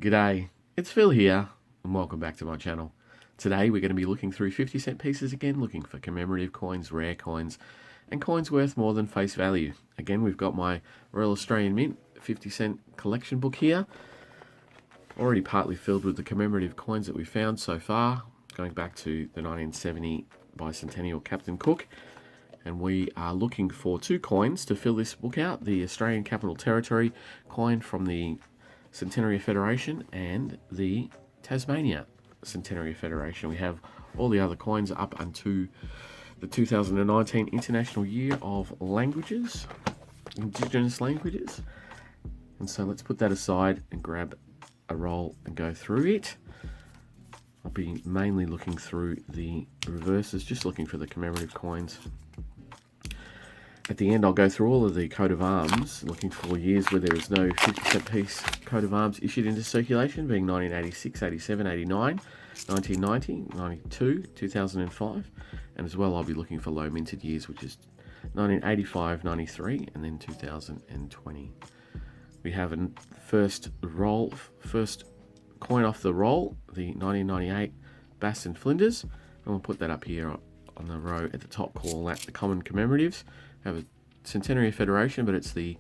G'day, it's Phil here, and welcome back to my channel. Today we're going to be looking through 50-cent pieces again, looking for commemorative coins, rare coins, and coins worth more than face value. Again, we've got my Royal Australian Mint 50-cent collection book here, already partly filled with the commemorative coins that we found so far, going back to the 1970 Bicentenary of Captain Cook. And we are looking for two coins to fill this book out, the Australian Capital Territory coin from the Centenary of Federation and the Tasmania Centenary of Federation. We have all the other coins up until the 2019 International Year of Languages, Indigenous Languages. And so let's put that aside and grab a roll and go through it. I'll be mainly looking through the reverses, just looking for the commemorative coins. At the end, I'll go through all of the coat of arms, looking for years where there is no 50-cent piece coat of arms issued into circulation, being 1986, 87, 89, 1990, 92, 2005. And as well, I'll be looking for low minted years, which is 1985, 93, and then 2020. We have a first coin off the roll, the 1998 Bass Flinders. And we'll put that up here on the row at the top, call that the common commemoratives. Have a Centenary of Federation, but it's the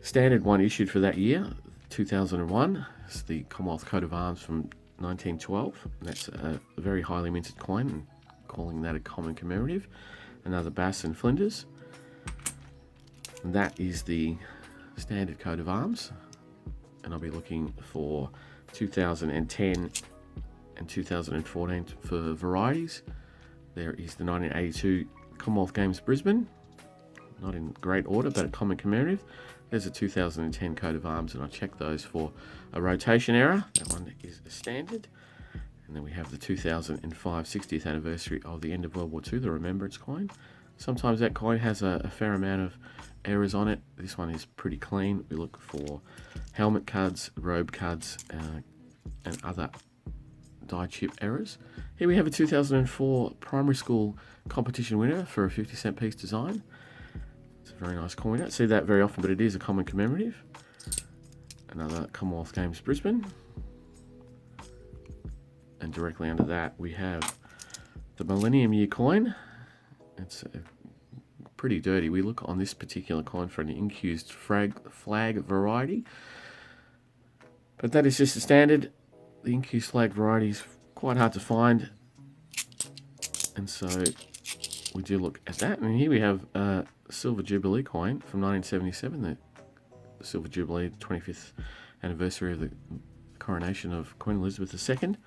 standard one issued for that year, 2001. It's the Commonwealth coat of arms from 1912. And that's a very highly minted coin, and calling that a common commemorative. Another Bass and Flinders. And that is the standard coat of arms. And I'll be looking for 2010 and 2014 for varieties. There is the 1982 Commonwealth Games Brisbane. Not in great order, but a common commemorative. There's a 2010 coat of arms, and I checked those for a rotation error. That one is a standard. And then we have the 2005 60th anniversary of the end of World War II, the Remembrance coin. Sometimes that coin has a fair amount of errors on it. This one is pretty clean. We look for helmet cards, robe cards, and other die chip errors. Here we have a 2004 primary school competition winner for a 50-cent piece design. It's a very nice coin. We don't see that very often, but it is a common commemorative. Another Commonwealth Games Brisbane. And directly under that we have the Millennium Year coin. It's pretty dirty. We look on this particular coin for an incused flag variety. But that is just a standard. The incused flag variety is quite hard to find. And so we do look at that. And here we have a Silver Jubilee coin from 1977, the Silver Jubilee 25th anniversary of the coronation of Queen Elizabeth II.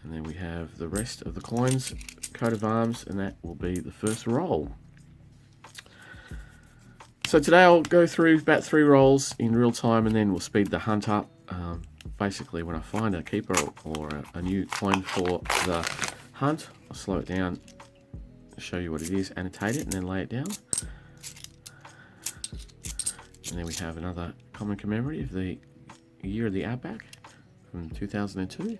And then we have the rest of the coins, coat of arms, and that will be the first roll. So today I'll go through about 3 rolls in real time, and then we'll speed the hunt up. Basically, when I find a keeper or a new coin for the hunt, I'll slow it down, show you what it is, annotate it, and then lay it down. And then we have another common commemorative, the year of the Outback from 2002.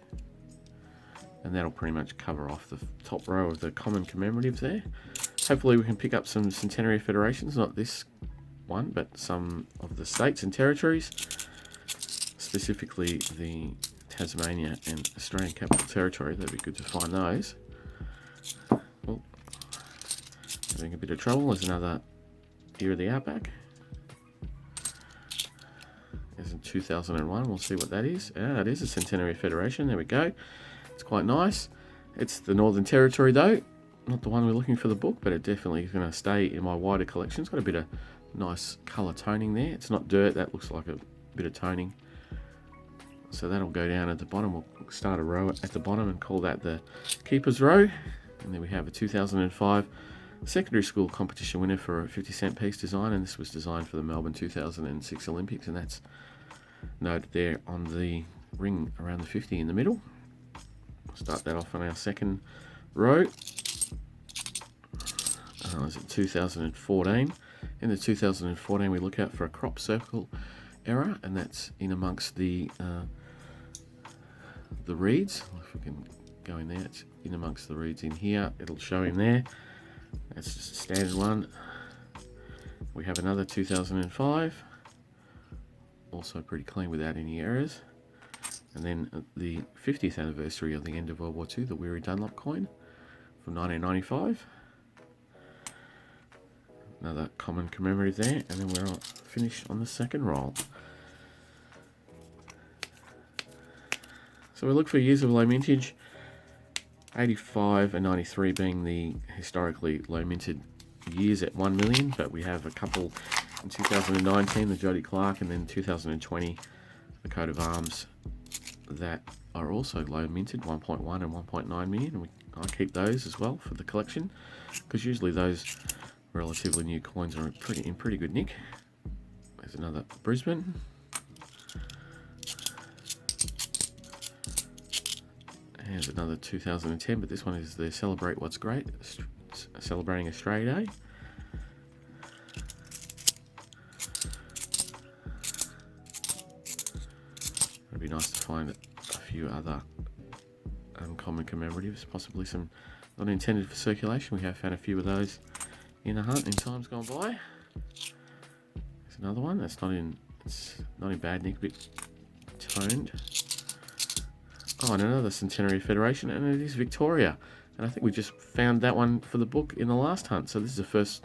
And that'll pretty much cover off the top row of the common commemoratives there. Hopefully we can pick up some Centenary Federations, not this one, but some of the states and territories, specifically the Tasmania and Australian Capital Territory. That'd be good to find those. Oh, having a bit of trouble. There's another year of the Outback. There's in 2001. We'll see what that is. Yeah, it is a Centenary Federation. There we go. It's quite nice. It's the Northern Territory though, not the one we're looking for the book, but it definitely is going to stay in my wider collection. It's got a bit of nice colour toning there. It's not dirt, that looks like a bit of toning. So that'll go down at the bottom. We'll start a row at the bottom and call that the Keeper's Row. And then we have a 2005 secondary school competition winner for a 50-cent piece design, and this was designed for the Melbourne 2006 Olympics, and that's noted there on the ring around the 50 in the middle. Start that off on our second row. Is it 2014? In the 2014 we look out for a crop circle error, and that's in amongst the reeds. If we can go in there, it's in amongst the reeds in here. It'll show him there. That's just a standard one. We have another 2005 also pretty clean without any errors. And then the 50th anniversary of the end of World War II, the Weary Dunlop coin from 1995. Another common commemorative there, and then we're finished on the second roll. So we look for years of low mintage, 85 and 93 being the historically low minted years at 1 million, but we have a couple in 2019, the Jody Clark, and then 2020, the coat of arms that are also low minted, 1.1 and 1.9 million, and I keep those as well for the collection, because usually those relatively new coins are in pretty good nick. There's another Brisbane. Here's another 2010, but this one is the Celebrate What's Great, celebrating Australia Day. It'd be nice to find a few other uncommon commemoratives, possibly some not intended for circulation. We have found a few of those in a hunt in times gone by. There's another one that's it's not in bad nick, a bit toned. Oh, and another Centenary Federation, and it is Victoria. And I think we just found that one for the book in the last hunt. So this is the first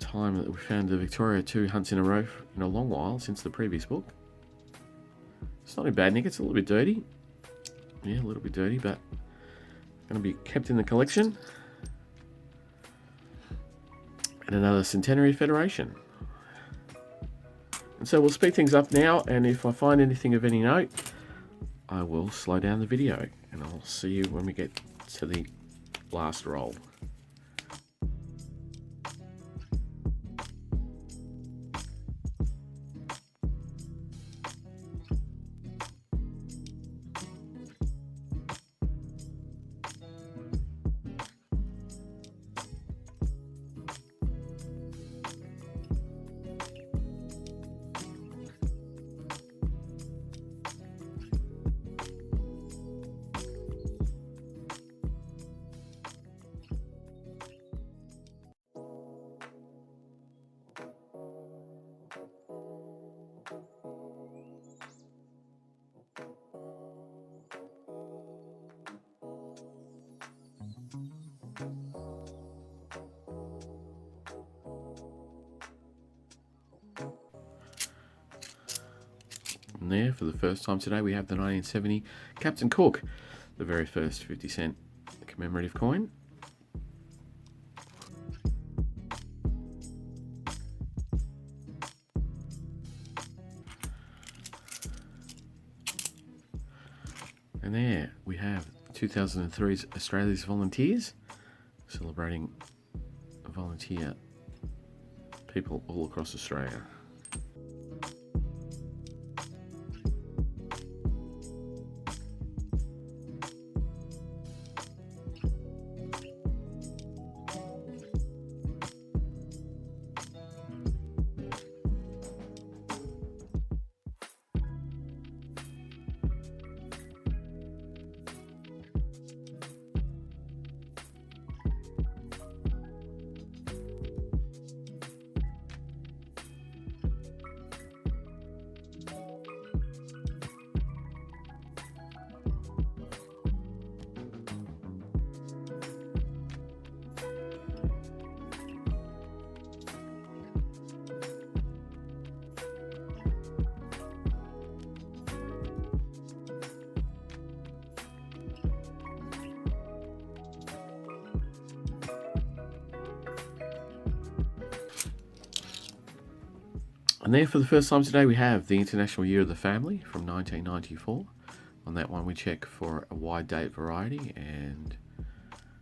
time that we found the Victoria 2 hunts in a row in a long while since the previous book. It's not in bad nick, it's a little bit dirty. Yeah, a little bit dirty, but going to be kept in the collection. And another Centenary Federation. And so we'll speed things up now, and if I find anything of any note, I will slow down the video, and I'll see you when we get to the last roll. And there, for the first time today, we have the 1970 Captain Cook, the very first 50-cent commemorative coin. And there we have 2003's Australia's Volunteers, celebrating volunteer people all across Australia. And there, for the first time today, we have the International Year of the Family from 1994. On that one, we check for a wide date variety, and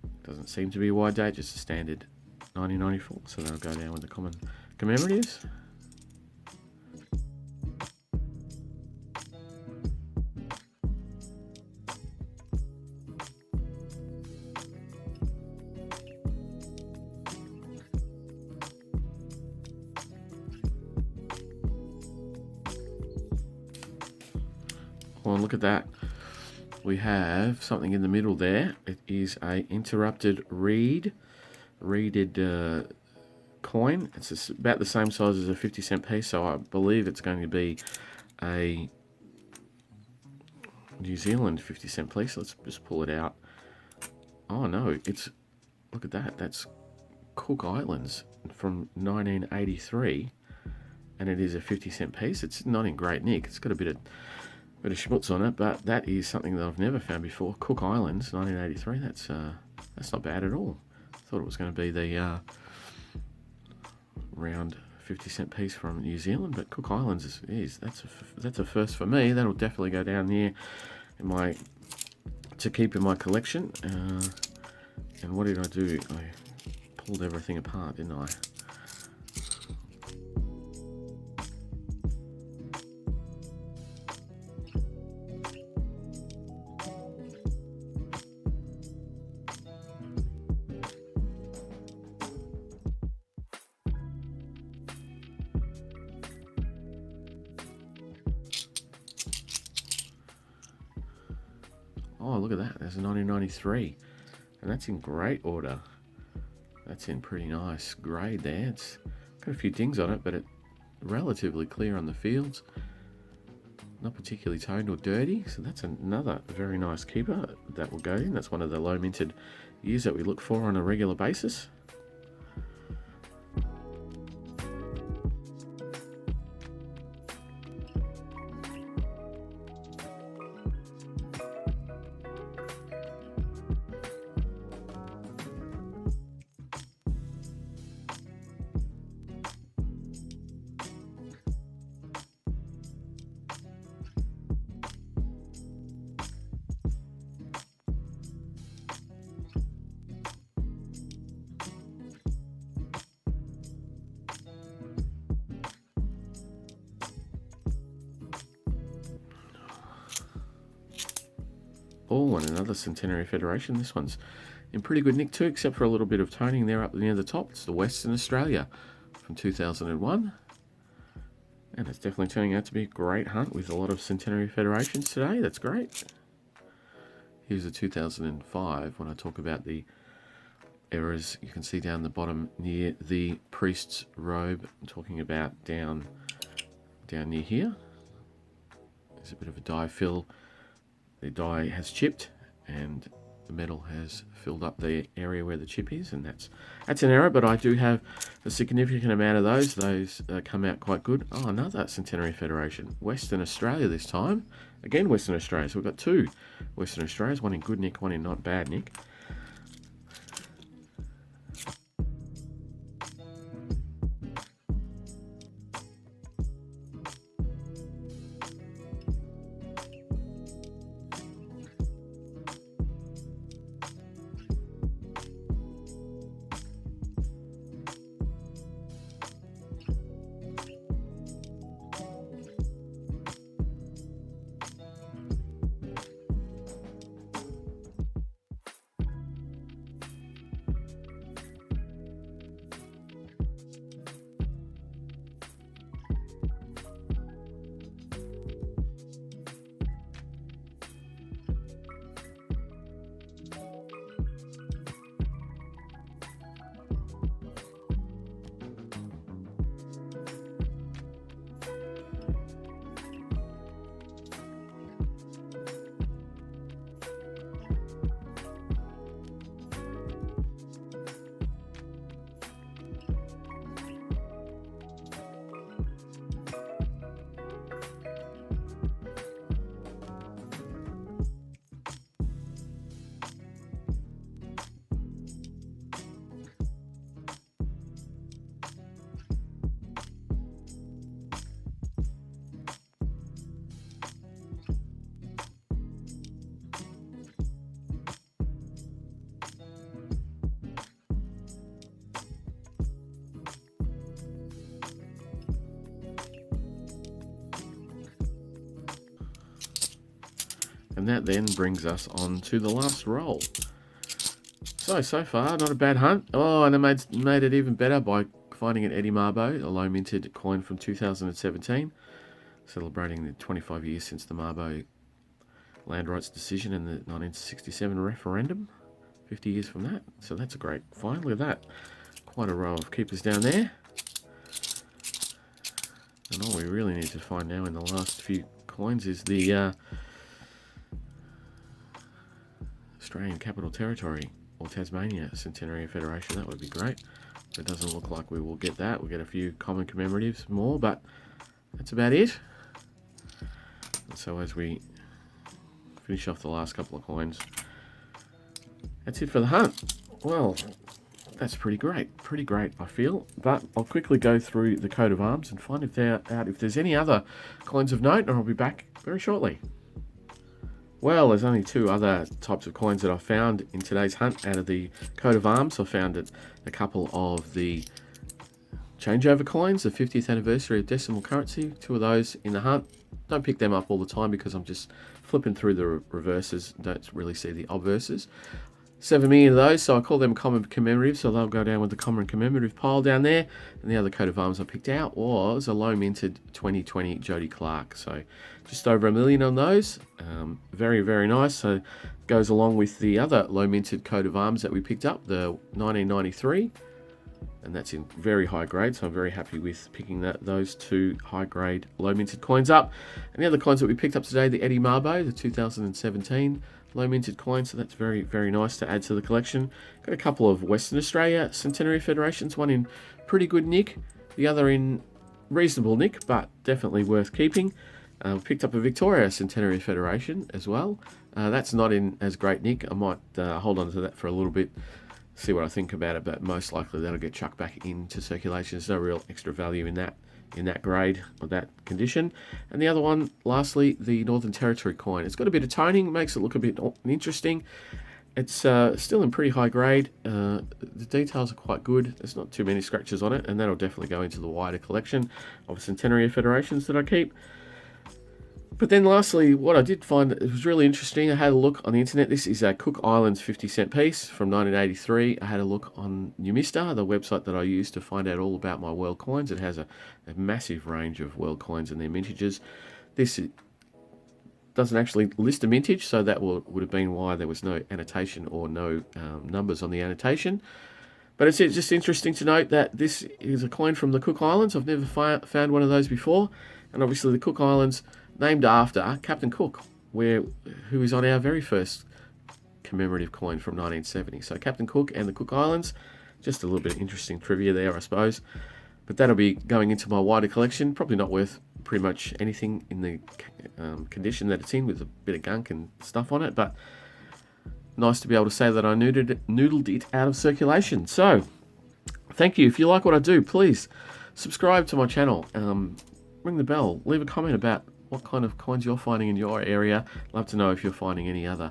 it doesn't seem to be a wide date, just a standard 1994. So that'll go down with the common commemoratives. Well, look at that. We have something in the middle there. It is a interrupted reeded coin. It's about the same size as a 50-cent piece, so I believe it's going to be a New Zealand 50-cent piece. Let's just pull it out. Oh no, look at that. That's Cook Islands from 1983, and it is a 50-cent piece. It's not in great nick. It's got a bit of schmutz on it, but that is something that I've never found before. Cook Islands, 1983. That's not bad at all. I thought it was going to be the round 50-cent piece from New Zealand, but Cook Islands that's a first for me. That'll definitely go down there to keep in my collection. And what did I do? I pulled everything apart, didn't I? Oh, look at that. There's a 1993. And that's in great order. That's in pretty nice grade there. It's got a few dings on it, but it's relatively clear on the fields. Not particularly toned or dirty. So that's another very nice keeper that will go in. That's one of the low minted years that we look for on a regular basis. Oh, and another Centenary Federation. This one's in pretty good nick too, except for a little bit of toning there up near the top. It's the Western Australia from 2001. And it's definitely turning out to be a great hunt with a lot of Centenary Federations today. That's great. Here's a 2005 when I talk about the errors you can see down the bottom near the priest's robe. I'm talking about down near here. There's a bit of a dye fill. The dye has chipped and the metal has filled up the area where the chip is, and that's an error, but I do have a significant amount of those. Those come out quite good. Oh, another Centenary Federation. Western Australia this time. Again, Western Australia. So we've got two Western Australias, one in good nick, one in not bad nick. And that then brings us on to the last roll. So far, not a bad hunt. Oh, and I made it even better by finding an Eddie Mabo, a low minted coin from 2017, celebrating the 25 years since the Mabo land rights decision in the 1967 referendum. 50 years from that. So that's a great find. Look at that. quite a row of keepers down there. And all we really need to find now in the last few coins is the Australian Capital Territory or Tasmania Centenary of Federation. That would be great. It doesn't look like we will get that. We'll get a few common commemoratives more, but that's about it. And so as we finish off the last couple of coins, that's it for the hunt. Well, that's pretty great, I feel. But I'll quickly go through the coat of arms and find if there's any other coins of note, and I'll be back very shortly. Well, there's only two other types of coins that I found in today's hunt out of the coat of arms. I found a couple of the changeover coins, the 50th anniversary of decimal currency. Two of those in the hunt. Don't pick them up all the time because I'm just flipping through the reverses. Don't really see the obverses. 7 million of those, so I call them common commemorative, so they'll go down with the common commemorative pile down there. And the other coat of arms I picked out was a low minted 2020 Jody Clark, so just over 1 million on those. Very, very nice. So goes along with the other low minted coat of arms that we picked up, the 1993, and that's in very high grade, so I'm very happy with picking those two high grade low minted coins up. And the other coins that we picked up today, the Eddie Mabo, the 2017 low minted coins, so that's very, very nice to add to the collection. Got a couple of Western Australia Centenary Federations, one in pretty good nick, the other in reasonable nick, but definitely worth keeping. Picked up a Victoria Centenary Federation as well. That's not in as great nick. I might hold on to that for a little bit, see what I think about it, but most likely that'll get chucked back into circulation. There's no real extra value in that grade or that condition. And the other one, lastly, the Northern Territory coin. It's got a bit of toning, makes it look a bit interesting. It's still in pretty high grade. The details are quite good. There's not too many scratches on it, and that'll definitely go into the wider collection of Centenary Federations that I keep. But then lastly, what I did find that it was really interesting, I had a look on the internet. This is a Cook Islands 50-cent piece from 1983. I had a look on Numista, the website that I use to find out all about my world coins. It has a massive range of world coins and their mintages. This doesn't actually list a mintage, so that would have been why there was no annotation or no numbers on the annotation. But it's just interesting to note that this is a coin from the Cook Islands. I've never found one of those before. And obviously the Cook Islands, named after Captain Cook, who is on our very first commemorative coin from 1970. So Captain Cook and the Cook Islands, just a little bit of interesting trivia there, I suppose. But that'll be going into my wider collection. Probably not worth pretty much anything in the condition that it's in, with a bit of gunk and stuff on it. But nice to be able to say that I noodled it out of circulation. So thank you. If you like what I do, please subscribe to my channel. Ring the bell. Leave a comment about what kind of coins you're finding in your area. Love to know if you're finding any other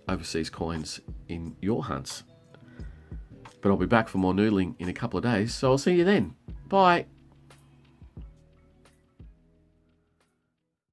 overseas coins in your hunts. But I'll be back for more noodling in a couple of days, so I'll see you then. Bye.